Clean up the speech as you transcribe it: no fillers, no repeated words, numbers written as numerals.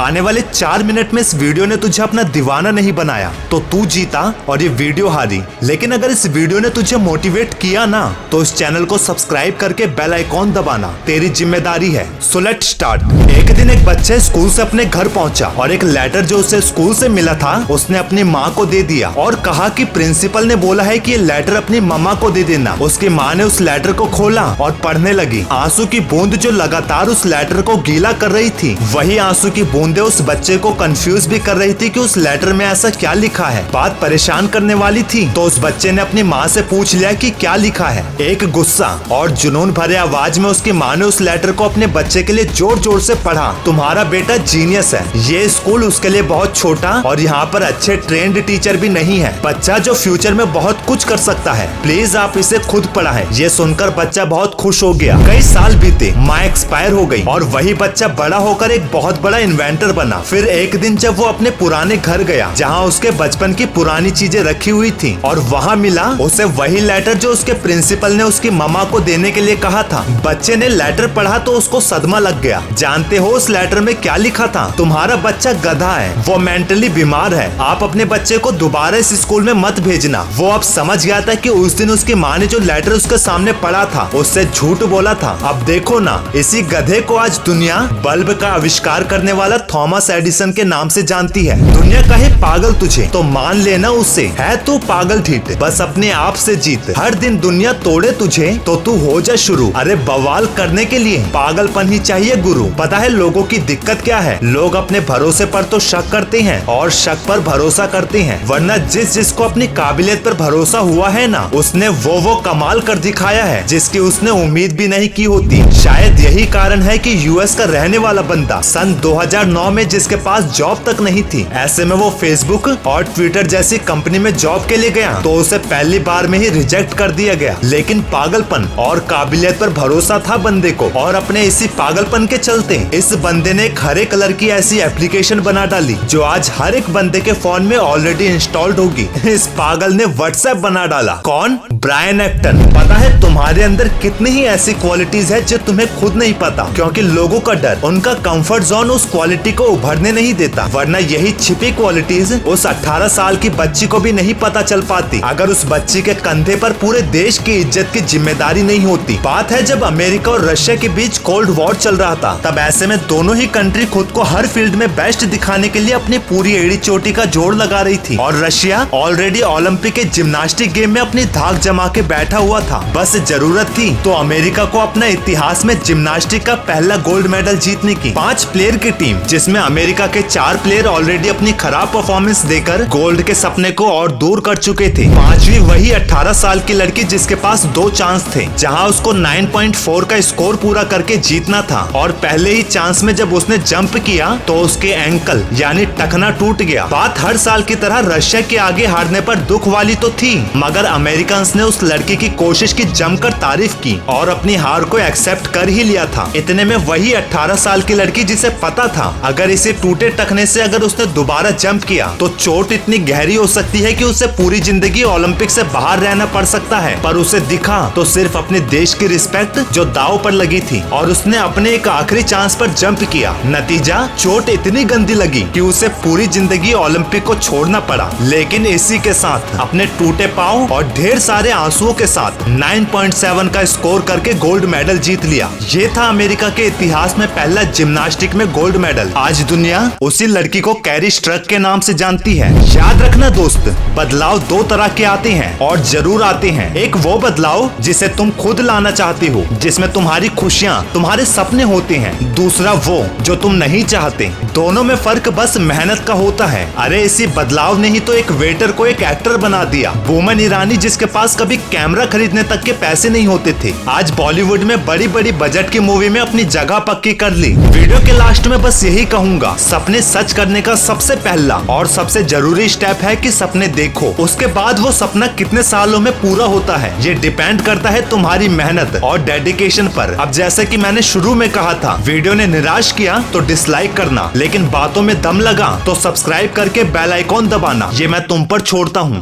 आने वाले 4 मिनट में इस वीडियो ने तुझे अपना दीवाना नहीं बनाया तो तू जीता और ये वीडियो हारी। लेकिन अगर इस वीडियो ने तुझे मोटिवेट किया ना तो इस चैनल को सब्सक्राइब करके बेल आइकॉन दबाना तेरी जिम्मेदारी है। So let's start. एक दिन एक बच्चा स्कूल से अपने घर पहुंचा और एक लेटर जो उसे स्कूल से मिला था उसने अपनी माँ को दे दिया और कहा कि प्रिंसिपल ने बोला है कि ये लेटर अपनी मम्मा को दे देना। उसकी माँ ने उस लेटर को खोला और पढ़ने लगी। आंसू की बूंद जो लगातार उस लेटर को गीला कर रही थी, वही आंसू की बूंदें उस बच्चे को कंफ्यूज भी कर रही थी कि उस लेटर में ऐसा क्या लिखा है। बात परेशान करने वाली थी तो उस बच्चे ने अपनी माँ से पूछ लिया कि क्या लिखा है। एक गुस्सा और जुनून भरे आवाज में उसकी माँ ने उस लेटर को अपने बच्चे के लिए जोर जोर से पढ़ा। तुम्हारा बेटा जीनियस है, ये स्कूल उसके लिए बहुत छोटा और यहाँ पर अच्छे ट्रेंड टीचर भी नहीं है। बच्चा जो फ्यूचर में बहुत कुछ कर सकता है, प्लीज आप इसे खुद पढ़ाएं। ये सुनकर बच्चा बहुत खुश हो गया। कई साल बीते, माँ एक्सपायर हो गई और वही बच्चा बड़ा होकर एक बहुत बड़ा इन्वेंटर बना। फिर एक दिन जब वो अपने पुराने घर गया जहाँ उसके बचपन की पुरानी चीजें रखी हुई थी और वहाँ मिला उसे वही लेटर जो उसके प्रिंसिपल ने उसकी मम्मा को देने के लिए कहा था। बच्चे ने लेटर पढ़ा तो उसको सदमा लग गया। जानते हो उस लेटर में क्या लिखा था? तुम्हारा बच्चा गधा है, वो मेंटली बीमार है, आप अपने बच्चे को दोबारा इस स्कूल में मत भेजना। वो अब समझ गया था कि उस दिन उसकी माँ ने जो लेटर उसके सामने पढ़ा था उससे झूठ बोला था। अब देखो ना, इसी गधे को आज दुनिया बल्ब का आविष्कार करने वाला थॉमस एडिसन के नाम से जानती है। दुनिया कहे पागल तुझे तो मान लेना उससे है तू पागल ठीक, बस अपने आप से जीत। हर दिन दुनिया तोड़े तुझे तो तू हो जा शुरू। अरे बवाल करने के लिए पागलपन ही चाहिए गुरु। पता है लोगों की दिक्कत क्या है? लोग अपने भरोसे पर तो शक करते हैं और शक पर भरोसा करते हैं, वरना जिसको अपनी काबिलियत पर भरोसा हुआ है ना, उसने वो कमाल कर दिखाया है जिसकी उसने उम्मीद भी नहीं की होती। शायद यही कारण है कि यूएस का रहने वाला बंदा सन 2009 में जिसके पास जॉब तक नहीं थी, ऐसे में वो फेसबुक और ट्विटर जैसी कंपनी में जॉब के लिए गया तो उसे पहली बार में ही रिजेक्ट कर दिया गया। लेकिन पागलपन और काबिलियत पर भरोसा था बंदे को और अपने इसी पागलपन के चलते इस बंदे ने एक हरे कलर की ऐसी एप्लीकेशन बना डाली जो आज हर एक बंदे के फोन में ऑलरेडी इंस्टॉल्ड होगी। इस पागल ने व्हाट्सएप बना डाला। कौन? Brian Acton. पता है तुम्हारे अंदर कितनी ही ऐसी क्वालिटीज है जो तुम्हें खुद नहीं पता, क्योंकि लोगों का डर, उनका कंफर्ट जोन उस क्वालिटी को उभरने नहीं देता, वरना यही छिपी क्वालिटीज उस 18 साल की बच्ची को भी नहीं पता चल पाती अगर उस बच्ची के कंधे पर पूरे देश की इज्जत की जिम्मेदारी नहीं होती। बात है जब अमेरिका और रशिया के बीच कोल्ड वॉर चल रहा था, तब ऐसे में दोनों ही कंट्री खुद को हर फील्ड में बेस्ट दिखाने के लिए अपनी पूरी एड़ी चोटी का जोड़ लगा रही थी और रशिया ऑलरेडी ओलंपिक के जिम्नास्टिक गेम में अपनी धाक जमा के बैठा हुआ था। बस जरूरत थी तो अमेरिका को अपना इतिहास में जिम्नास्टिक का पहला गोल्ड मेडल जीतने की। 5 प्लेयर की टीम जिसमें अमेरिका के 4 प्लेयर ऑलरेडी अपनी खराब परफॉर्मेंस देकर गोल्ड के सपने को और दूर कर चुके थे। 5वीं वही 18 साल की लड़की जिसके पास 2 चांस थे, जहां उसको 9.4 का स्कोर पूरा करके जीतना था और पहले ही चांस में जब उसने जंप किया तो उसके एंकल यानी टखना टूट गया। बात हर साल की तरह रशिया के आगे हारने पर दुख वाली तो थी, मगर अमेरिकन ने उस लड़की की कोशिश की जमकर तारीफ की और अपनी हार को एक्सेप्ट कर ही लिया था। इतने में वही 18 साल की लड़की जिसे पता था अगर इसे टूटे टखने से अगर उसने दोबारा जंप किया तो चोट इतनी गहरी हो सकती है कि उसे पूरी जिंदगी ओलंपिक से बाहर रहना पड़ सकता है, पर उसे दिखा तो सिर्फ अपने देश की रिस्पेक्ट जो दांव पर लगी थी और उसने अपने एक आखिरी चांस पर जंप किया। नतीजा, चोट इतनी गंदी लगी कि उसे पूरी जिंदगी ओलंपिक को छोड़ना पड़ा। लेकिन इसी के साथ अपने टूटे पांव और ढेर सारे आंसुओं के साथ 9.7 का स्कोर करके गोल्ड मेडल जीत लिया। ये था अमेरिका के इतिहास में पहला जिम्नास्टिक में गोल्ड मेडल। आज दुनिया उसी लड़की को कैरी स्ट्रक के नाम से जानती है। याद रखना दोस्त, बदलाव 2 तरह के आते हैं और जरूर आते हैं। एक वो बदलाव जिसे तुम खुद लाना चाहते हो, जिसमें तुम्हारी खुशियाँ, तुम्हारे सपने होते हैं। दूसरा वो जो तुम नहीं चाहते। दोनों में फर्क बस मेहनत का होता है। अरे इसी बदलाव ने ही तो एक वेटर को एक एक्टर बना दिया। बोमन ईरानी जिसके पास कभी कैमरा खरीदने तक के पैसे नहीं होते थे, आज बॉलीवुड में बड़ी बड़ी बजट की मूवी में अपनी जगह पक्की कर ली। वीडियो के लास्ट में बस यही कहूंगा, सपने सच करने का सबसे पहला और सबसे जरूरी स्टेप है कि सपने देखो। उसके बाद वो सपना कितने सालों में पूरा होता है ये डिपेंड करता है तुम्हारी मेहनत और डेडिकेशन पर। अब जैसे कि मैंने शुरू में कहा था, वीडियो ने निराश किया तो डिसलाइक करना, लेकिन बातों में दम लगा तो सब्सक्राइब करके बेल आइकॉन दबाना। ये मैं तुम पर छोड़ता हूँ।